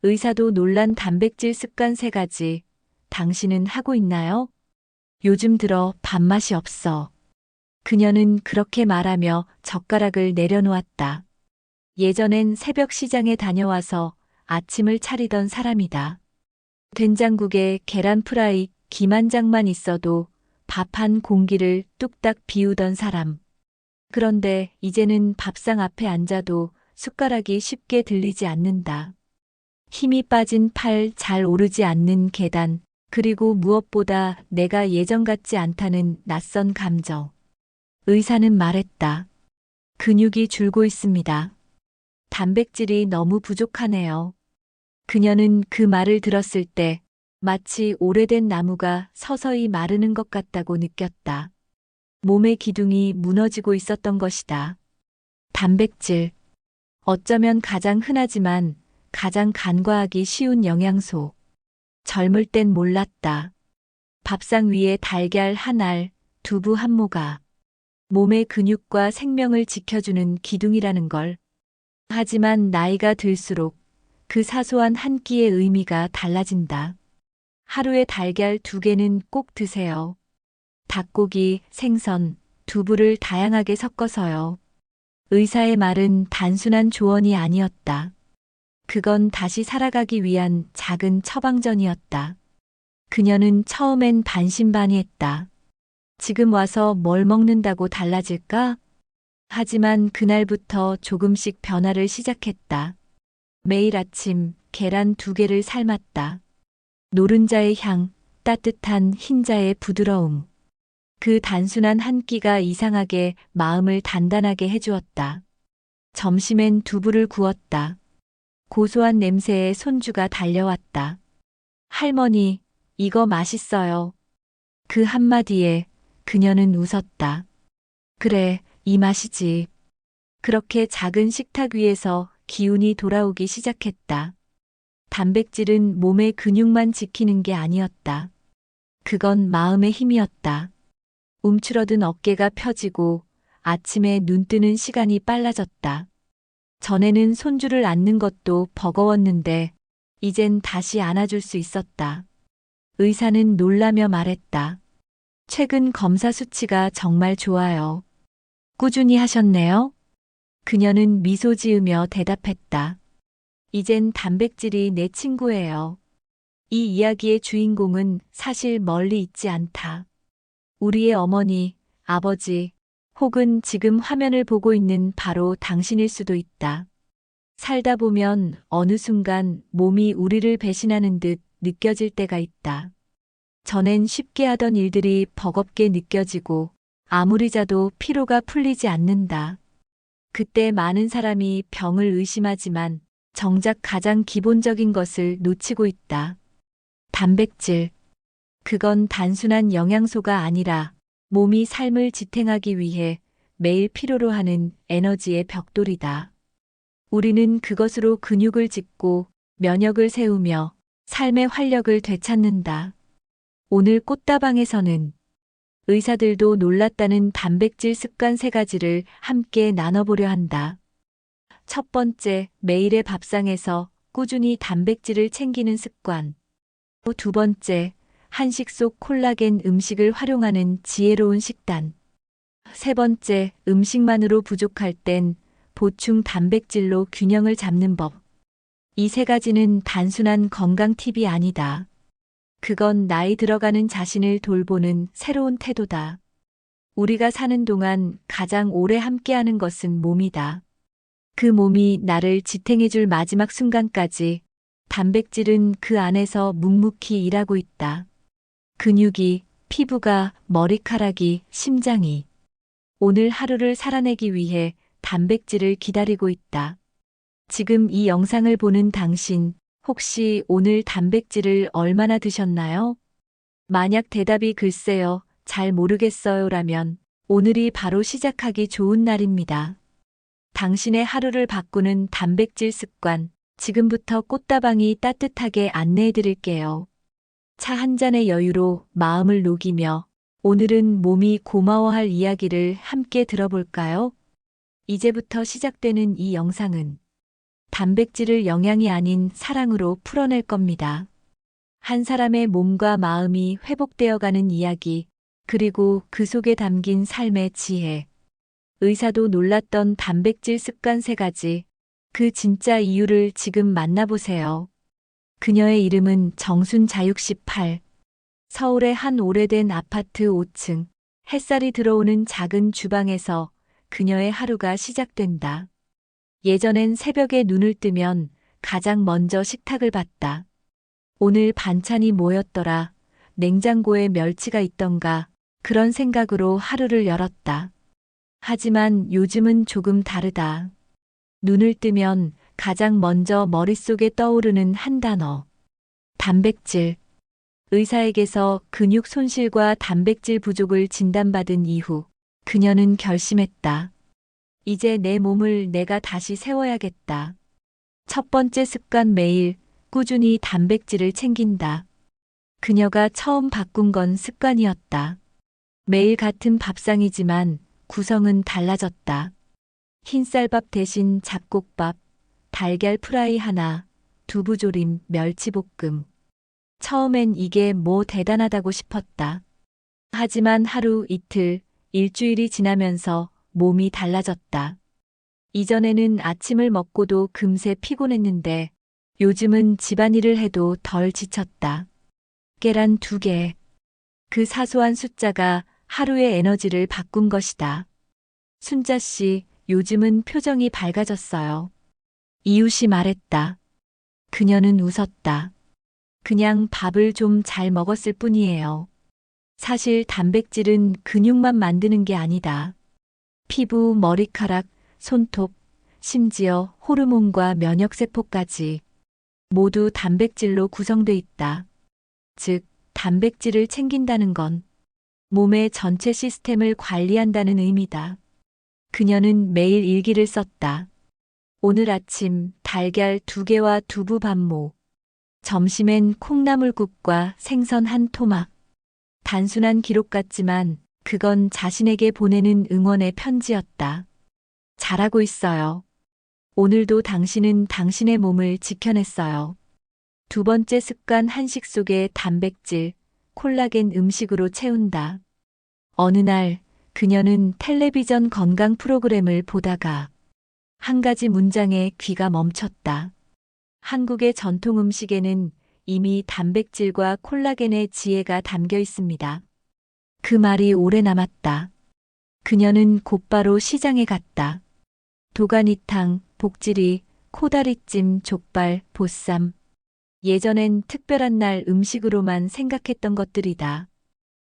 의사도 놀란 단백질 습관 3가지. 당신은 하고 있나요? 요즘 들어 밥맛이 없어. 그녀는 그렇게 말하며 젓가락을 내려놓았다. 예전엔 새벽 시장에 다녀와서 아침을 차리던 사람이다. 된장국에 계란 프라이, 김 한 장만 있어도 밥 한 공기를 뚝딱 비우던 사람. 그런데 이제는 밥상 앞에 앉아도 숟가락이 쉽게 들리지 않는다. 힘이 빠진 팔, 잘 오르지 않는 계단, 그리고 무엇보다 내가 예전 같지 않다는 낯선 감정. 의사는 말했다. 근육이 줄고 있습니다. 단백질이 너무 부족하네요. 그녀는 그 말을 들었을 때 마치 오래된 나무가 서서히 마르는 것 같다고 느꼈다. 몸의 기둥이 무너지고 있었던 것이다. 단백질. 어쩌면 가장 흔하지만 가장 간과하기 쉬운 영양소. 젊을 땐 몰랐다. 밥상 위에 달걀 한 알, 두부 한 모가. 몸의 근육과 생명을 지켜주는 기둥이라는 걸. 하지만 나이가 들수록 그 사소한 한 끼의 의미가 달라진다. 하루에 달걀 2개는 꼭 드세요. 닭고기, 생선, 두부를 다양하게 섞어서요. 의사의 말은 단순한 조언이 아니었다. 그건 다시 살아가기 위한 작은 처방전이었다. 그녀는 처음엔 반신반의했다. 지금 와서 뭘 먹는다고 달라질까? 하지만 그날부터 조금씩 변화를 시작했다. 매일 아침 계란 2개를 삶았다. 노른자의 향, 따뜻한 흰자의 부드러움. 그 단순한 한 끼가 이상하게 마음을 단단하게 해주었다. 점심엔 두부를 구웠다. 고소한 냄새에 손주가 달려왔다. 할머니, 이거 맛있어요. 그 한마디에 그녀는 웃었다. 그래, 이 맛이지. 그렇게 작은 식탁 위에서 기운이 돌아오기 시작했다. 단백질은 몸의 근육만 지키는 게 아니었다. 그건 마음의 힘이었다. 움츠러든 어깨가 펴지고 아침에 눈 뜨는 시간이 빨라졌다. 전에는 손주를 안는 것도 버거웠는데 이젠 다시 안아줄 수 있었다. 의사는 놀라며 말했다. 최근 검사 수치가 정말 좋아요. 꾸준히 하셨네요? 그녀는 미소 지으며 대답했다. 이젠 단백질이 내 친구예요. 이 이야기의 주인공은 사실 멀리 있지 않다. 우리의 어머니, 아버지, 혹은 지금 화면을 보고 있는 바로 당신일 수도 있다. 살다 보면 어느 순간 몸이 우리를 배신하는 듯 느껴질 때가 있다. 전엔 쉽게 하던 일들이 버겁게 느껴지고 아무리 자도 피로가 풀리지 않는다. 그때 많은 사람이 병을 의심하지만 정작 가장 기본적인 것을 놓치고 있다. 단백질. 그건 단순한 영양소가 아니라 몸이 삶을 지탱하기 위해 매일 필요로 하는 에너지의 벽돌이다. 우리는 그것으로 근육을 짓고 면역을 세우며 삶의 활력을 되찾는다. 오늘 꽃다방에서는 의사들도 놀랐다는 단백질 습관 3가지를 함께 나눠보려 한다. 첫 번째, 매일의 밥상에서 꾸준히 단백질을 챙기는 습관. 두 번째, 한식 속 콜라겐 음식을 활용하는 지혜로운 식단. 세 번째, 음식만으로 부족할 땐 보충 단백질로 균형을 잡는 법. 이 3가지는 단순한 건강 팁이 아니다. 그건 나이 들어가는 자신을 돌보는 새로운 태도다. 우리가 사는 동안 가장 오래 함께하는 것은 몸이다. 그 몸이 나를 지탱해줄 마지막 순간까지 단백질은 그 안에서 묵묵히 일하고 있다. 근육이, 피부가, 머리카락이, 심장이 오늘 하루를 살아내기 위해 단백질을 기다리고 있다. 지금 이 영상을 보는 당신, 혹시 오늘 단백질을 얼마나 드셨나요? 만약 대답이 글쎄요, 잘 모르겠어요라면 오늘이 바로 시작하기 좋은 날입니다. 당신의 하루를 바꾸는 단백질 습관, 지금부터 꽃다방이 따뜻하게 안내해 드릴게요. 차 한 잔의 여유로 마음을 녹이며 오늘은 몸이 고마워할 이야기를 함께 들어볼까요? 이제부터 시작되는 이 영상은 단백질을 영양이 아닌 사랑으로 풀어낼 겁니다. 한 사람의 몸과 마음이 회복되어 가는 이야기, 그리고 그 속에 담긴 삶의 지혜. 의사도 놀랐던 단백질 습관 3가지. 그 진짜 이유를 지금 만나보세요. 그녀의 이름은 정순자 68. 서울의 한 오래된 아파트 5층. 햇살이 들어오는 작은 주방에서 그녀의 하루가 시작된다. 예전엔 새벽에 눈을 뜨면 가장 먼저 식탁을 봤다. 오늘 반찬이 뭐였더라? 냉장고에 멸치가 있던가? 그런 생각으로 하루를 열었다. 하지만 요즘은 조금 다르다. 눈을 뜨면 가장 먼저 머릿속에 떠오르는 한 단어. 단백질. 의사에게서 근육 손실과 단백질 부족을 진단받은 이후 그녀는 결심했다. 이제 내 몸을 내가 다시 세워야겠다. 첫 번째 습관, 매일 꾸준히 단백질을 챙긴다. 그녀가 처음 바꾼 건 습관이었다. 매일 같은 밥상이지만 구성은 달라졌다. 흰쌀밥 대신 잡곡밥, 달걀 프라이 하나, 두부조림, 멸치볶음. 처음엔 이게 뭐 대단하다고 싶었다. 하지만 하루, 이틀, 일주일이 지나면서 몸이 달라졌다. 이전에는 아침을 먹고도 금세 피곤했는데 요즘은 집안일을 해도 덜 지쳤다. 계란 2개. 그 사소한 숫자가 하루의 에너지를 바꾼 것이다. 순자 씨, 요즘은 표정이 밝아졌어요. 이웃이 말했다. 그녀는 웃었다. 그냥 밥을 좀 잘 먹었을 뿐이에요. 사실 단백질은 근육만 만드는 게 아니다. 피부, 머리카락, 손톱, 심지어 호르몬과 면역세포까지 모두 단백질로 구성돼 있다. 즉, 단백질을 챙긴다는 건 몸의 전체 시스템을 관리한다는 의미다. 그녀는 매일 일기를 썼다. 오늘 아침 달걀 2개와 두부 반모. 점심엔 콩나물국과 생선 한 토막. 단순한 기록 같지만 그건 자신에게 보내는 응원의 편지였다. 잘하고 있어요. 오늘도 당신은 당신의 몸을 지켜냈어요. 두 번째 습관, 한식 속에 단백질, 콜라겐 음식으로 채운다. 어느 날 그녀는 텔레비전 건강 프로그램을 보다가 한 가지 문장에 귀가 멈췄다. 한국의 전통 음식에는 이미 단백질과 콜라겐의 지혜가 담겨 있습니다. 그 말이 오래 남았다. 그녀는 곧바로 시장에 갔다. 도가니탕, 복지리, 코다리찜, 족발, 보쌈. 예전엔 특별한 날 음식으로만 생각했던 것들이다.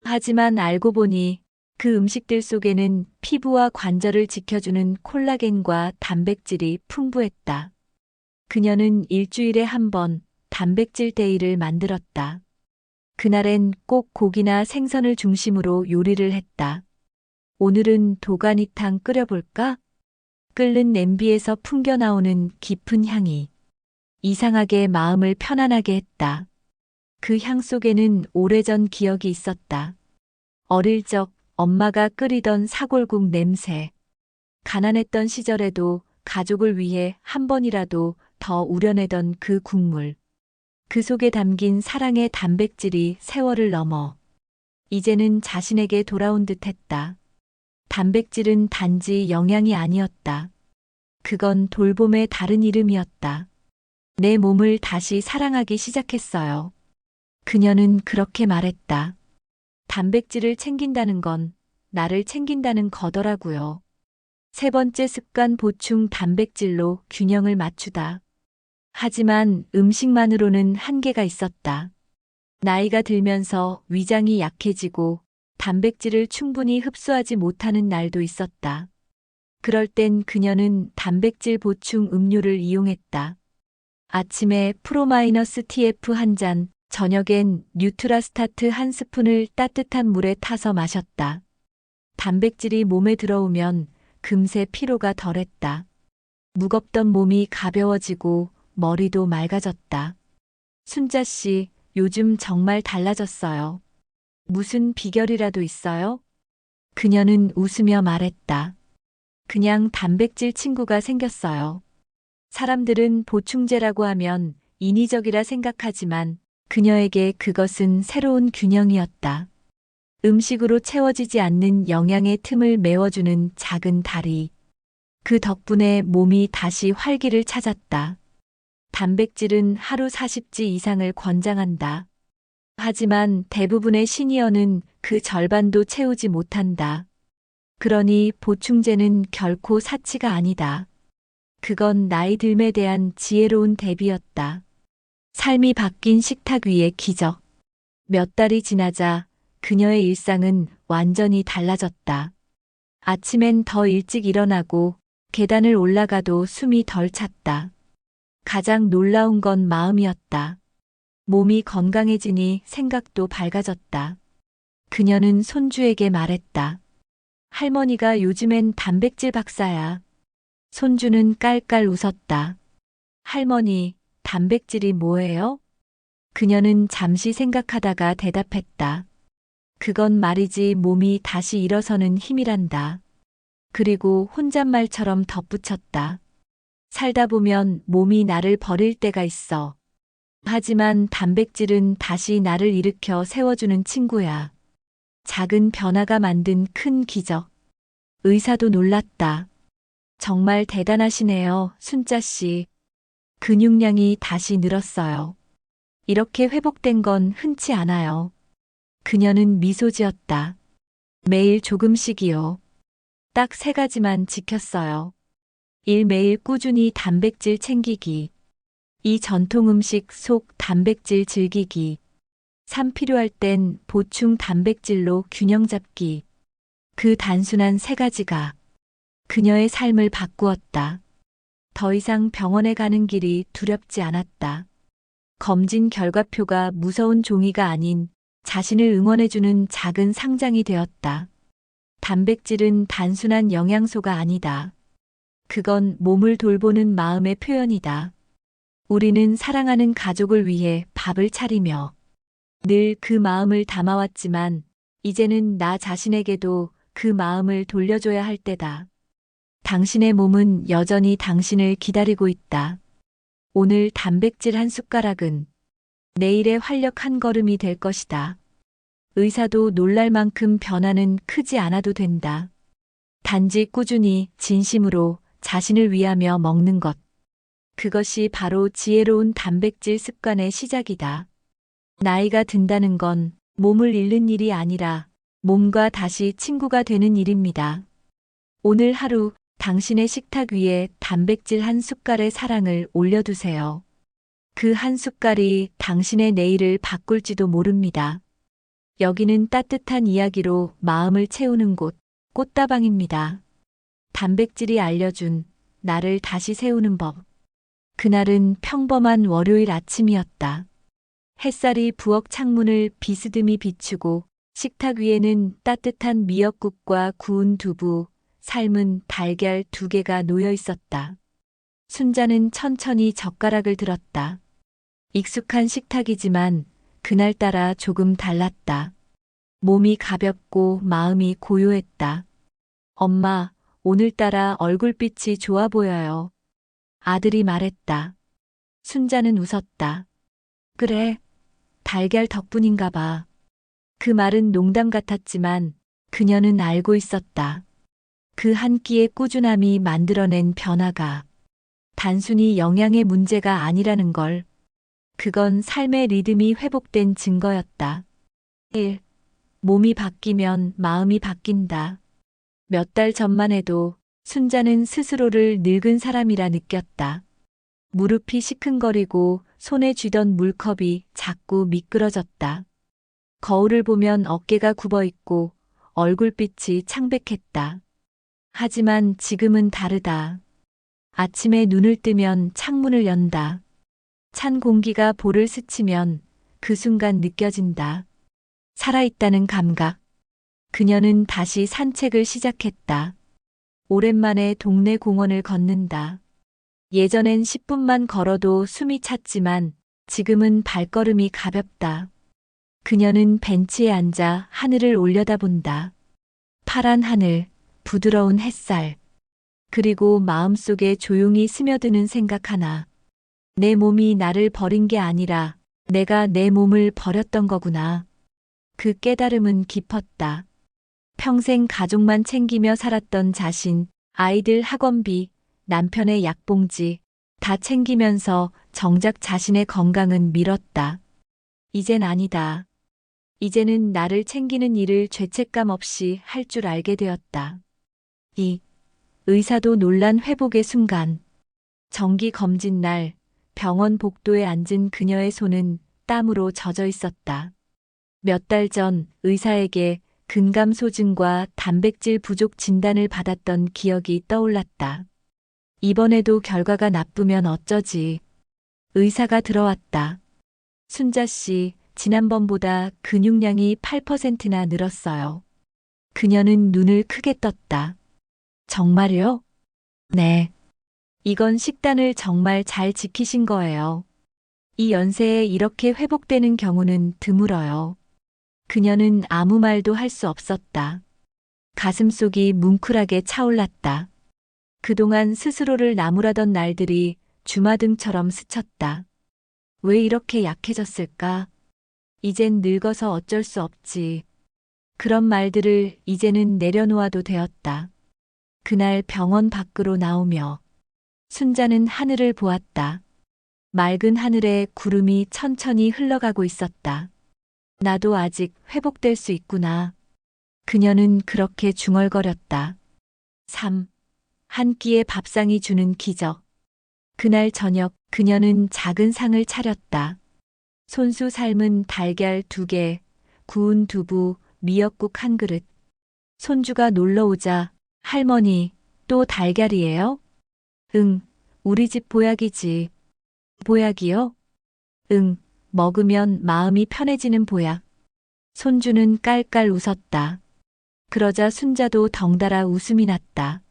하지만 알고 보니 그 음식들 속에는 피부와 관절을 지켜주는 콜라겐과 단백질이 풍부했다. 그녀는 일주일에 한 번 단백질 데이를 만들었다. 그날엔 꼭 고기나 생선을 중심으로 요리를 했다. 오늘은 도가니탕 끓여볼까? 끓는 냄비에서 풍겨 나오는 깊은 향이 이상하게 마음을 편안하게 했다. 그 향 속에는 오래전 기억이 있었다. 어릴 적 엄마가 끓이던 사골국 냄새. 가난했던 시절에도 가족을 위해 한 번이라도 더 우려내던 그 국물. 그 속에 담긴 사랑의 단백질이 세월을 넘어 이제는 자신에게 돌아온 듯했다. 단백질은 단지 영양이 아니었다. 그건 돌봄의 다른 이름이었다. 내 몸을 다시 사랑하기 시작했어요. 그녀는 그렇게 말했다. 단백질을 챙긴다는 건 나를 챙긴다는 거더라고요. 세 번째 습관, 보충 단백질로 균형을 맞추다. 하지만 음식만으로는 한계가 있었다. 나이가 들면서 위장이 약해지고 단백질을 충분히 흡수하지 못하는 날도 있었다. 그럴 땐 그녀는 단백질 보충 음료를 이용했다. 아침에 프로마이너스 TF 한 잔, 저녁엔 뉴트라스타트 한 스푼을 따뜻한 물에 타서 마셨다. 단백질이 몸에 들어오면 금세 피로가 덜했다. 무겁던 몸이 가벼워지고 머리도 맑아졌다. 순자 씨, 요즘 정말 달라졌어요. 무슨 비결이라도 있어요? 그녀는 웃으며 말했다. 그냥 단백질 친구가 생겼어요. 사람들은 보충제라고 하면 인위적이라 생각하지만 그녀에게 그것은 새로운 균형이었다. 음식으로 채워지지 않는 영양의 틈을 메워주는 작은 다리. 그 덕분에 몸이 다시 활기를 찾았다. 단백질은 하루 40지 이상을 권장한다. 하지만 대부분의 시니어는 그 절반도 채우지 못한다. 그러니 보충제는 결코 사치가 아니다. 그건 나이 듦에 대한 지혜로운 대비였다. 삶이 바뀐 식탁 위의 기적. 몇 달이 지나자 그녀의 일상은 완전히 달라졌다. 아침엔 더 일찍 일어나고 계단을 올라가도 숨이 덜 찼다. 가장 놀라운 건 마음이었다. 몸이 건강해지니 생각도 밝아졌다. 그녀는 손주에게 말했다. 할머니가 요즘엔 단백질 박사야. 손주는 깔깔 웃었다. 할머니, 단백질이 뭐예요? 그녀는 잠시 생각하다가 대답했다. 그건 말이지 몸이 다시 일어서는 힘이란다. 그리고 혼잣말처럼 덧붙였다. 살다 보면 몸이 나를 버릴 때가 있어. 하지만 단백질은 다시 나를 일으켜 세워주는 친구야. 작은 변화가 만든 큰 기적. 의사도 놀랐다. 정말 대단하시네요, 순자 씨. 근육량이 다시 늘었어요. 이렇게 회복된 건 흔치 않아요. 그녀는 미소 지었다. 매일 조금씩이요. 딱 3가지만 지켰어요. 매일 꾸준히 단백질 챙기기. 이 전통 음식 속 단백질 즐기기. 필요할 땐 보충 단백질로 균형 잡기. 그 단순한 3가지가 그녀의 삶을 바꾸었다. 더 이상 병원에 가는 길이 두렵지 않았다. 검진 결과표가 무서운 종이가 아닌 자신을 응원해주는 작은 상장이 되었다. 단백질은 단순한 영양소가 아니다. 그건 몸을 돌보는 마음의 표현이다. 우리는 사랑하는 가족을 위해 밥을 차리며 늘 그 마음을 담아왔지만 이제는 나 자신에게도 그 마음을 돌려줘야 할 때다. 당신의 몸은 여전히 당신을 기다리고 있다. 오늘 단백질 한 숟가락은 내일의 활력 한 걸음이 될 것이다. 의사도 놀랄 만큼 변화는 크지 않아도 된다. 단지 꾸준히 진심으로 자신을 위하며 먹는 것. 그것이 바로 지혜로운 단백질 습관의 시작이다. 나이가 든다는 건 몸을 잃는 일이 아니라 몸과 다시 친구가 되는 일입니다. 오늘 하루 당신의 식탁 위에 단백질 한 숟갈의 사랑을 올려두세요. 그 한 숟갈이 당신의 내일을 바꿀지도 모릅니다. 여기는 따뜻한 이야기로 마음을 채우는 곳, 꽃다방입니다. 단백질이 알려준 나를 다시 세우는 법. 그날은 평범한 월요일 아침이었다. 햇살이 부엌 창문을 비스듬히 비추고 식탁 위에는 따뜻한 미역국과 구운 두부, 삶은 달걀 2개가 놓여 있었다. 순자는 천천히 젓가락을 들었다. 익숙한 식탁이지만 그날따라 조금 달랐다. 몸이 가볍고 마음이 고요했다. 엄마, 오늘따라 얼굴빛이 좋아 보여요. 아들이 말했다. 순자는 웃었다. 그래, 달걀 덕분인가 봐. 그 말은 농담 같았지만 그녀는 알고 있었다. 그 한 끼의 꾸준함이 만들어낸 변화가 단순히 영양의 문제가 아니라는 걸. 그건 삶의 리듬이 회복된 증거였다. 1. 몸이 바뀌면 마음이 바뀐다. 몇 달 전만 해도 순자는 스스로를 늙은 사람이라 느꼈다. 무릎이 시큰거리고 손에 쥐던 물컵이 자꾸 미끄러졌다. 거울을 보면 어깨가 굽어 있고 얼굴빛이 창백했다. 하지만 지금은 다르다. 아침에 눈을 뜨면 창문을 연다. 찬 공기가 볼을 스치면 그 순간 느껴진다. 살아있다는 감각. 그녀는 다시 산책을 시작했다. 오랜만에 동네 공원을 걷는다. 예전엔 10분만 걸어도 숨이 찼지만 지금은 발걸음이 가볍다. 그녀는 벤치에 앉아 하늘을 올려다본다. 파란 하늘, 부드러운 햇살. 그리고 마음속에 조용히 스며드는 생각 하나. 내 몸이 나를 버린 게 아니라 내가 내 몸을 버렸던 거구나. 그 깨달음은 깊었다. 평생 가족만 챙기며 살았던 자신, 아이들 학원비, 남편의 약봉지, 다 챙기면서 정작 자신의 건강은 미뤘다. 이젠 아니다. 이제는 나를 챙기는 일을 죄책감 없이 할 줄 알게 되었다. 이 의사도 놀란 회복의 순간. 정기 검진 날 병원 복도에 앉은 그녀의 손은 땀으로 젖어 있었다. 몇 달 전 의사에게 근감 소진과 단백질 부족 진단을 받았던 기억이 떠올랐다. 이번에도 결과가 나쁘면 어쩌지? 의사가 들어왔다. 순자 씨, 지난번보다 근육량이 8%나 늘었어요. 그녀는 눈을 크게 떴다. 정말요? 네. 이건 식단을 정말 잘 지키신 거예요. 이 연세에 이렇게 회복되는 경우는 드물어요. 그녀는 아무 말도 할 수 없었다. 가슴속이 뭉클하게 차올랐다. 그동안 스스로를 나무라던 날들이 주마등처럼 스쳤다. 왜 이렇게 약해졌을까? 이젠 늙어서 어쩔 수 없지. 그런 말들을 이제는 내려놓아도 되었다. 그날 병원 밖으로 나오며 순자는 하늘을 보았다. 맑은 하늘에 구름이 천천히 흘러가고 있었다. 나도 아직 회복될 수 있구나. 그녀는 그렇게 중얼거렸다. 3. 한 끼의 밥상이 주는 기적. 그날 저녁 그녀는 작은 상을 차렸다. 손수 삶은 달걀 2개, 구운 두부, 미역국 한 그릇. 손주가 놀러 오자 할머니, 또 달걀이에요? 응, 우리 집 보약이지. 보약이요? 응, 먹으면 마음이 편해지는 보약. 손주는 깔깔 웃었다. 그러자 순자도 덩달아 웃음이 났다.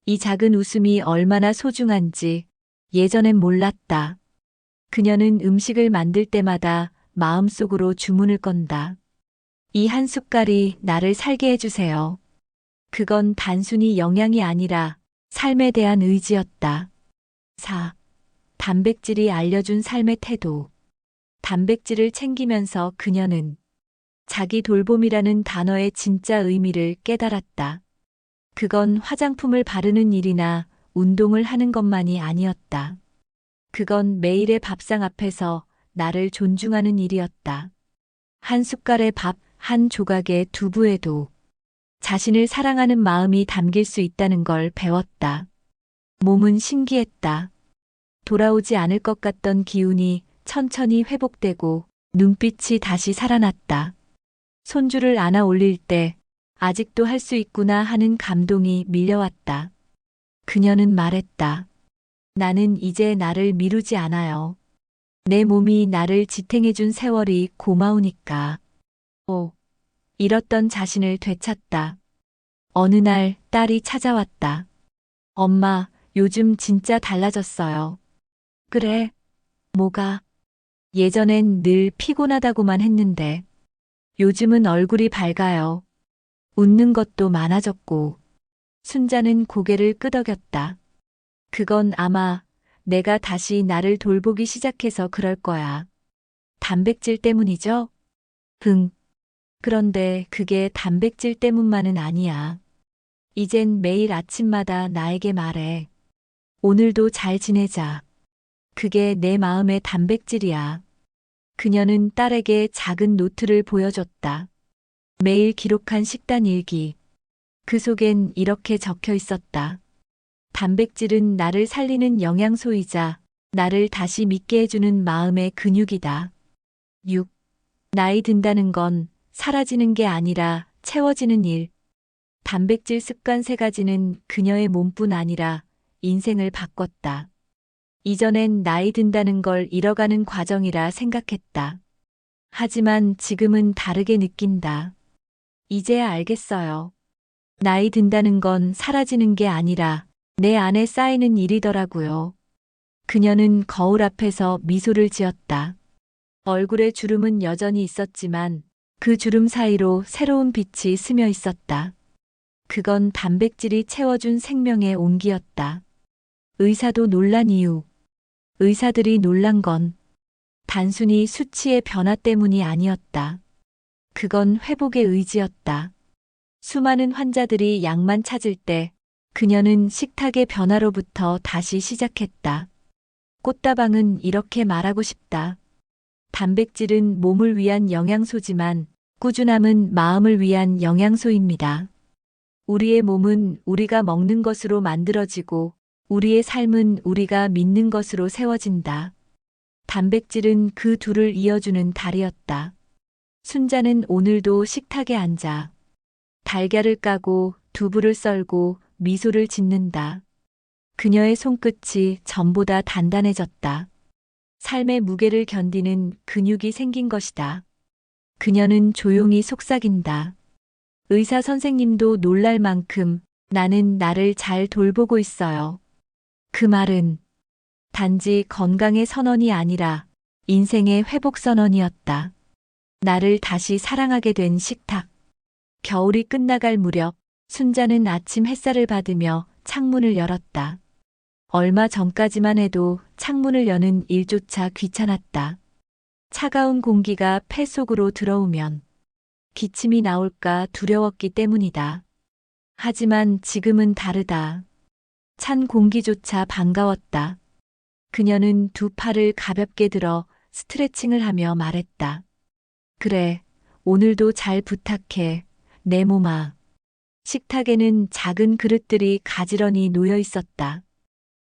이 작은 웃음이 얼마나 소중한지 예전엔 몰랐다. 그녀는 음식을 만들 때마다 마음속으로 주문을 건다. 이 한 숟갈이 나를 살게 해주세요. 그건 단순히 영양이 아니라 삶에 대한 의지였다. 4. 단백질이 알려준 삶의 태도. 단백질을 챙기면서 그녀는 자기 돌봄이라는 단어의 진짜 의미를 깨달았다. 그건 화장품을 바르는 일이나 운동을 하는 것만이 아니었다. 그건 매일의 밥상 앞에서 나를 존중하는 일이었다. 한 숟갈의 밥, 한 조각의 두부에도 자신을 사랑하는 마음이 담길 수 있다는 걸 배웠다. 몸은 신기했다. 돌아오지 않을 것 같던 기운이 천천히 회복되고 눈빛이 다시 살아났다. 손주를 안아 올릴 때 아직도 할 수 있구나 하는 감동이 밀려왔다. 그녀는 말했다. 나는 이제 나를 미루지 않아요. 내 몸이 나를 지탱해준 세월이 고마우니까. 잃었던 자신을 되찾다. 어느 날 딸이 찾아왔다. 엄마, 요즘 진짜 달라졌어요. 그래? 뭐가? 예전엔 늘 피곤하다고만 했는데 요즘은 얼굴이 밝아요. 웃는 것도 많아졌고. 순자는 고개를 끄덕였다. 그건 아마 내가 다시 나를 돌보기 시작해서 그럴 거야. 단백질 때문이죠? 응. 그런데 그게 단백질 때문만은 아니야. 이젠 매일 아침마다 나에게 말해. 오늘도 잘 지내자. 그게 내 마음의 단백질이야. 그녀는 딸에게 작은 노트를 보여줬다. 매일 기록한 식단 일기. 그 속엔 이렇게 적혀 있었다. 단백질은 나를 살리는 영양소이자 나를 다시 믿게 해주는 마음의 근육이다. 6. 나이 든다는 건 사라지는 게 아니라 채워지는 일. 단백질 습관 3가지는 그녀의 몸뿐 아니라 인생을 바꿨다. 이전엔 나이 든다는 걸 잃어가는 과정이라 생각했다. 하지만 지금은 다르게 느낀다. 이제야 알겠어요. 나이 든다는 건 사라지는 게 아니라 내 안에 쌓이는 일이더라고요. 그녀는 거울 앞에서 미소를 지었다. 얼굴에 주름은 여전히 있었지만 그 주름 사이로 새로운 빛이 스며 있었다. 그건 단백질이 채워준 생명의 온기였다. 의사도 놀란 이유. 의사들이 놀란 건 단순히 수치의 변화 때문이 아니었다. 그건 회복의 의지였다. 수많은 환자들이 약만 찾을 때 그녀는 식탁의 변화로부터 다시 시작했다. 꽃다방은 이렇게 말하고 싶다. 단백질은 몸을 위한 영양소지만 꾸준함은 마음을 위한 영양소입니다. 우리의 몸은 우리가 먹는 것으로 만들어지고 우리의 삶은 우리가 믿는 것으로 세워진다. 단백질은 그 둘을 이어주는 다리였다. 순자는 오늘도 식탁에 앉아 달걀을 까고 두부를 썰고 미소를 짓는다. 그녀의 손끝이 전보다 단단해졌다. 삶의 무게를 견디는 근육이 생긴 것이다. 그녀는 조용히 속삭인다. 의사 선생님도 놀랄 만큼 나는 나를 잘 돌보고 있어요. 그 말은 단지 건강의 선언이 아니라 인생의 회복 선언이었다. 나를 다시 사랑하게 된 식탁. 겨울이 끝나갈 무렵 순자는 아침 햇살을 받으며 창문을 열었다. 얼마 전까지만 해도 창문을 여는 일조차 귀찮았다. 차가운 공기가 폐 속으로 들어오면 기침이 나올까 두려웠기 때문이다. 하지만 지금은 다르다. 찬 공기조차 반가웠다. 그녀는 두 팔을 가볍게 들어 스트레칭을 하며 말했다. 그래, 오늘도 잘 부탁해, 내 몸아. 식탁에는 작은 그릇들이 가지런히 놓여 있었다.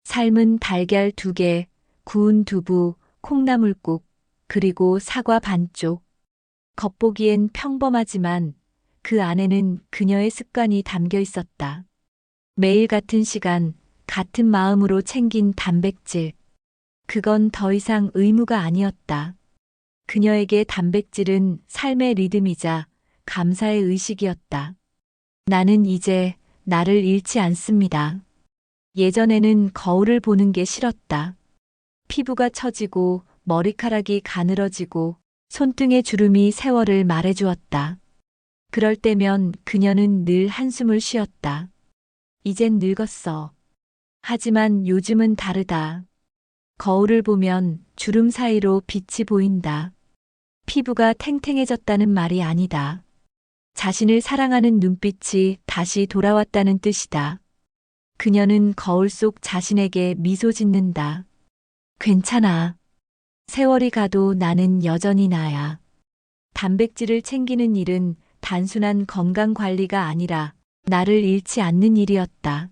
삶은 달걀 2개, 구운 두부, 콩나물국, 그리고 사과 반쪽. 겉보기엔 평범하지만 그 안에는 그녀의 습관이 담겨 있었다. 매일 같은 시간, 같은 마음으로 챙긴 단백질. 그건 더 이상 의무가 아니었다. 그녀에게 단백질은 삶의 리듬이자 감사의 의식이었다. 나는 이제 나를 잃지 않습니다. 예전에는 거울을 보는 게 싫었다. 피부가 처지고 머리카락이 가늘어지고 손등의 주름이 세월을 말해주었다. 그럴 때면 그녀는 늘 한숨을 쉬었다. 이젠 늙었어. 하지만 요즘은 다르다. 거울을 보면 주름 사이로 빛이 보인다. 피부가 탱탱해졌다는 말이 아니다. 자신을 사랑하는 눈빛이 다시 돌아왔다는 뜻이다. 그녀는 거울 속 자신에게 미소 짓는다. 괜찮아. 세월이 가도 나는 여전히 나야. 단백질을 챙기는 일은 단순한 건강 관리가 아니라 나를 잃지 않는 일이었다.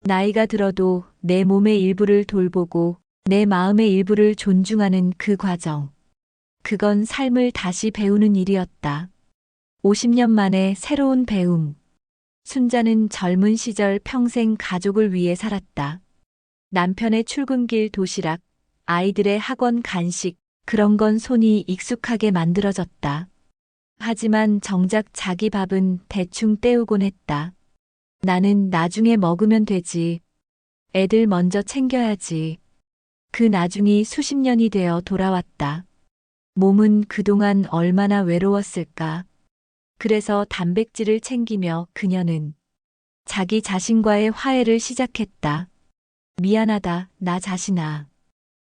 나이가 들어도 내 몸의 일부를 돌보고 내 마음의 일부를 존중하는 그 과정. 그건 삶을 다시 배우는 일이었다. 50년 만에 새로운 배움. 순자는 젊은 시절 평생 가족을 위해 살았다. 남편의 출근길 도시락, 아이들의 학원 간식, 그런 건 손이 익숙하게 만들어졌다. 하지만 정작 자기 밥은 대충 때우곤 했다. 나는 나중에 먹으면 되지. 애들 먼저 챙겨야지. 그 나중이 수십 년이 되어 돌아왔다. 몸은 그동안 얼마나 외로웠을까. 그래서 단백질을 챙기며 그녀는 자기 자신과의 화해를 시작했다. 미안하다, 나 자신아.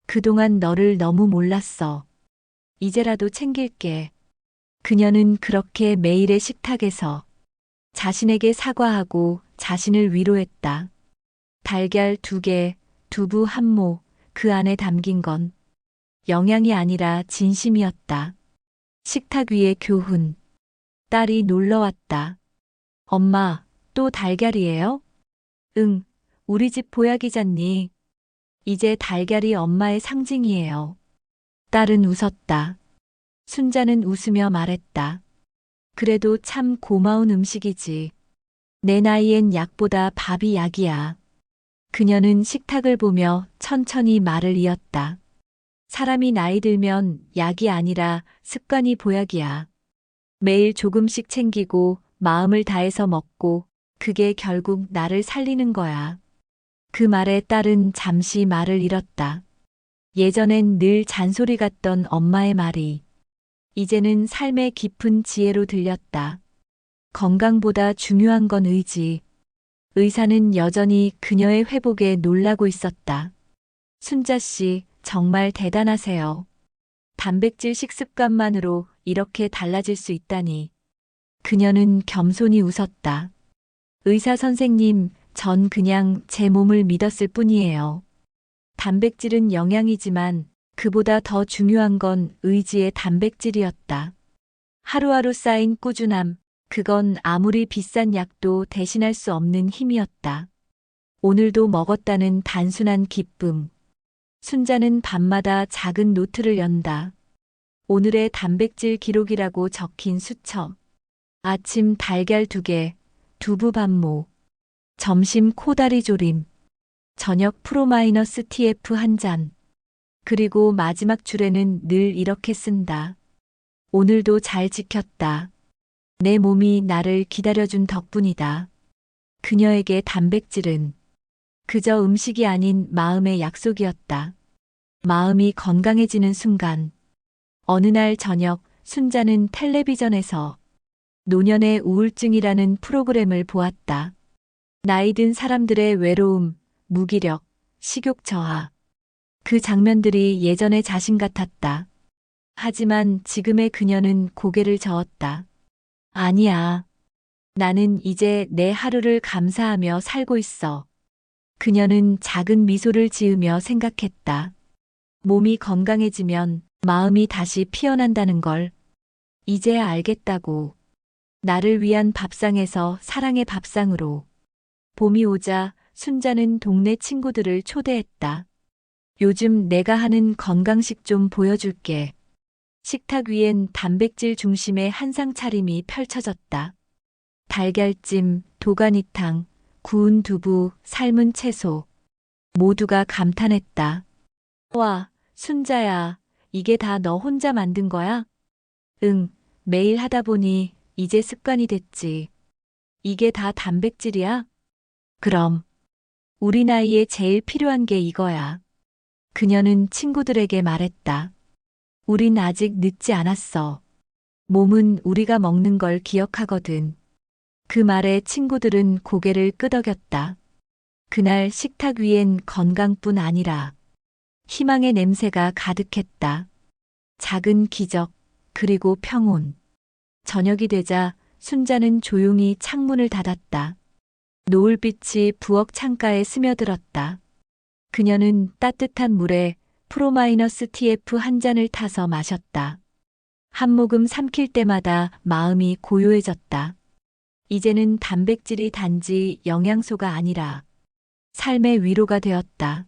그동안 너를 너무 몰랐어. 이제라도 챙길게. 그녀는 그렇게 매일의 식탁에서 자신에게 사과하고 자신을 위로했다. 달걀 2개, 두부 1모, 그 안에 담긴 건 영양이 아니라 진심이었다. 식탁 위의 교훈. 딸이 놀러 왔다. 엄마, 또 달걀이에요? 응, 우리 집 보약이잖니. 이제 달걀이 엄마의 상징이에요. 딸은 웃었다. 순자는 웃으며 말했다. 그래도 참 고마운 음식이지. 내 나이엔 약보다 밥이 약이야. 그녀는 식탁을 보며 천천히 말을 이었다. 사람이 나이 들면 약이 아니라 습관이 보약이야. 매일 조금씩 챙기고 마음을 다해서 먹고 그게 결국 나를 살리는 거야. 그 말에 딸은 잠시 말을 잃었다. 예전엔 늘 잔소리 같던 엄마의 말이 이제는 삶의 깊은 지혜로 들렸다. 건강보다 중요한 건 의지. 의사는 여전히 그녀의 회복에 놀라고 있었다. 순자 씨, 정말 대단하세요. 단백질 식습관만으로 이렇게 달라질 수 있다니. 그녀는 겸손히 웃었다. 의사 선생님, 전 그냥 제 몸을 믿었을 뿐이에요. 단백질은 영양이지만 그보다 더 중요한 건 의지의 단백질이었다. 하루하루 쌓인 꾸준함, 그건 아무리 비싼 약도 대신할 수 없는 힘이었다. 오늘도 먹었다는 단순한 기쁨. 순자는 밤마다 작은 노트를 연다. 오늘의 단백질 기록이라고 적힌 수첩. 아침 달걀 2개, 두부 반모. 점심 코다리 조림. 저녁 프로마이너스 TF 1잔. 그리고 마지막 줄에는 늘 이렇게 쓴다. 오늘도 잘 지켰다. 내 몸이 나를 기다려준 덕분이다. 그녀에게 단백질은 그저 음식이 아닌 마음의 약속이었다. 마음이 건강해지는 순간. 어느 날 저녁, 순자는 텔레비전에서 노년의 우울증이라는 프로그램을 보았다. 나이 든 사람들의 외로움, 무기력, 식욕 저하. 그 장면들이 예전의 자신 같았다. 하지만 지금의 그녀는 고개를 저었다. 아니야. 나는 이제 내 하루를 감사하며 살고 있어. 그녀는 작은 미소를 지으며 생각했다. 몸이 건강해지면 마음이 다시 피어난다는 걸 이제야 알겠다고. 나를 위한 밥상에서 사랑의 밥상으로. 봄이 오자 순자는 동네 친구들을 초대했다. 요즘 내가 하는 건강식 좀 보여줄게. 식탁 위엔 단백질 중심의 한상 차림이 펼쳐졌다. 달걀찜, 도가니탕, 구운 두부, 삶은 채소. 모두가 감탄했다. 와, 순자야, 이게 다 너 혼자 만든 거야? 응, 매일 하다 보니 이제 습관이 됐지. 이게 다 단백질이야? 그럼. 우리 나이에 제일 필요한 게 이거야. 그녀는 친구들에게 말했다. 우린 아직 늦지 않았어. 몸은 우리가 먹는 걸 기억하거든. 그 말에 친구들은 고개를 끄덕였다. 그날 식탁 위엔 건강뿐 아니라 희망의 냄새가 가득했다. 작은 기적, 그리고 평온. 저녁이 되자 순자는 조용히 창문을 닫았다. 노을빛이 부엌 창가에 스며들었다. 그녀는 따뜻한 물에 프로마이너스 TF 1잔을 타서 마셨다. 한 모금 삼킬 때마다 마음이 고요해졌다. 이제는 단백질이 단지 영양소가 아니라 삶의 위로가 되었다.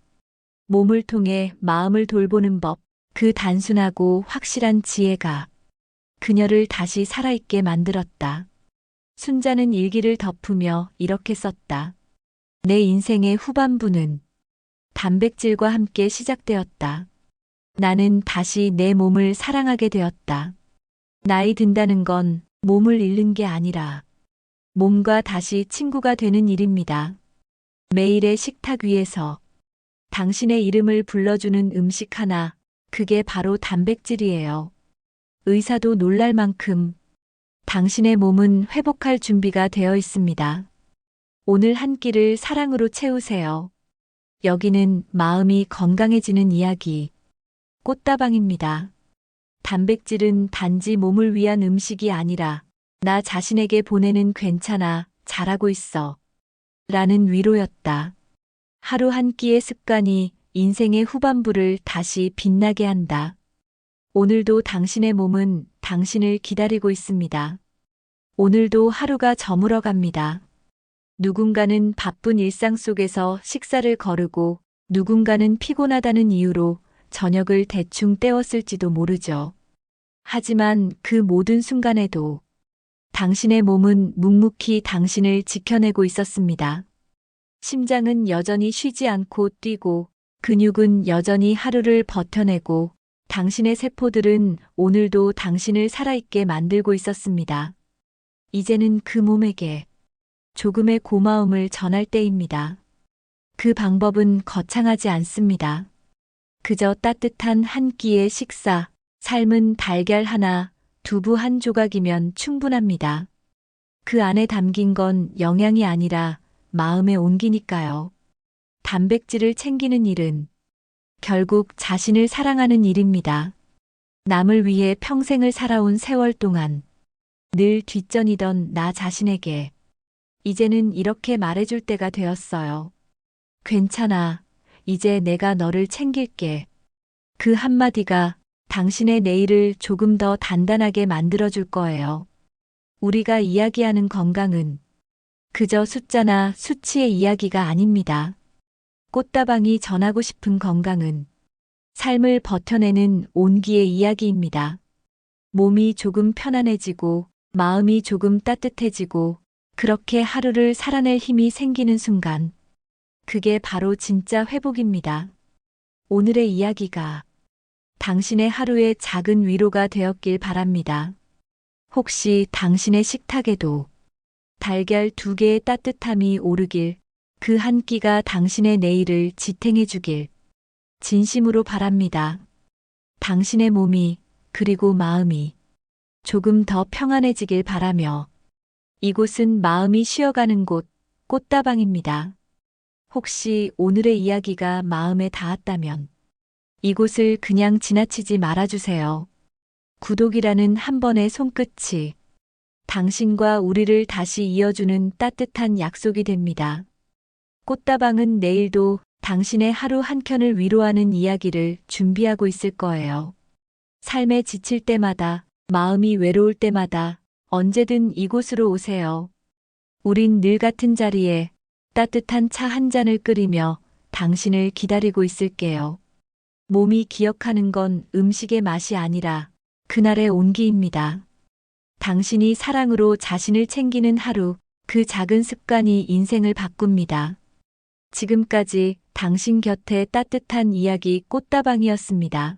몸을 통해 마음을 돌보는 법, 그 단순하고 확실한 지혜가 그녀를 다시 살아있게 만들었다. 순자는 일기를 덮으며 이렇게 썼다. 내 인생의 후반부는 단백질과 함께 시작되었다. 나는 다시 내 몸을 사랑하게 되었다. 나이 든다는 건 몸을 잃는 게 아니라 몸과 다시 친구가 되는 일입니다. 매일의 식탁 위에서 당신의 이름을 불러주는 음식 하나, 그게 바로 단백질이에요. 의사도 놀랄 만큼 당신의 몸은 회복할 준비가 되어 있습니다. 오늘 한 끼를 사랑으로 채우세요. 여기는 마음이 건강해지는 이야기, 꽃다방입니다. 단백질은 단지 몸을 위한 음식이 아니라 나 자신에게 보내는 괜찮아, 잘하고 있어. 라는 위로였다. 하루 한 끼의 습관이 인생의 후반부를 다시 빛나게 한다. 오늘도 당신의 몸은 당신을 기다리고 있습니다. 오늘도 하루가 저물어 갑니다. 누군가는 바쁜 일상 속에서 식사를 거르고 누군가는 피곤하다는 이유로 저녁을 대충 때웠을지도 모르죠. 하지만 그 모든 순간에도 당신의 몸은 묵묵히 당신을 지켜내고 있었습니다. 심장은 여전히 쉬지 않고 뛰고 근육은 여전히 하루를 버텨내고 당신의 세포들은 오늘도 당신을 살아있게 만들고 있었습니다. 이제는 그 몸에게 조금의 고마움을 전할 때입니다. 그 방법은 거창하지 않습니다. 그저 따뜻한 한 끼의 식사, 삶은 달걀 하나, 두부 한 조각이면 충분합니다. 그 안에 담긴 건 영양이 아니라 마음의 온기니까요. 단백질을 챙기는 일은 결국 자신을 사랑하는 일입니다. 남을 위해 평생을 살아온 세월 동안 늘 뒷전이던 나 자신에게 이제는 이렇게 말해줄 때가 되었어요. 괜찮아. 이제 내가 너를 챙길게. 그 한마디가 당신의 내일을 조금 더 단단하게 만들어줄 거예요. 우리가 이야기하는 건강은 그저 숫자나 수치의 이야기가 아닙니다. 꽃다방이 전하고 싶은 건강은 삶을 버텨내는 온기의 이야기입니다. 몸이 조금 편안해지고 마음이 조금 따뜻해지고 그렇게 하루를 살아낼 힘이 생기는 순간 그게 바로 진짜 회복입니다. 오늘의 이야기가 당신의 하루의 작은 위로가 되었길 바랍니다. 혹시 당신의 식탁에도 달걀 2개의 따뜻함이 오르길, 그 한 끼가 당신의 내일을 지탱해 주길 진심으로 바랍니다. 당신의 몸이 그리고 마음이 조금 더 평안해지길 바라며 이곳은 마음이 쉬어가는 곳, 꽃다방입니다. 혹시 오늘의 이야기가 마음에 닿았다면 이곳을 그냥 지나치지 말아주세요. 구독이라는 한 번의 손끝이 당신과 우리를 다시 이어주는 따뜻한 약속이 됩니다. 꽃다방은 내일도 당신의 하루 한 켠을 위로하는 이야기를 준비하고 있을 거예요. 삶에 지칠 때마다, 마음이 외로울 때마다 언제든 이곳으로 오세요. 우린 늘 같은 자리에 따뜻한 차 한 잔을 끓이며 당신을 기다리고 있을게요. 몸이 기억하는 건 음식의 맛이 아니라 그날의 온기입니다. 당신이 사랑으로 자신을 챙기는 하루, 그 작은 습관이 인생을 바꿉니다. 지금까지 당신 곁에 따뜻한 이야기 꽃다방이었습니다.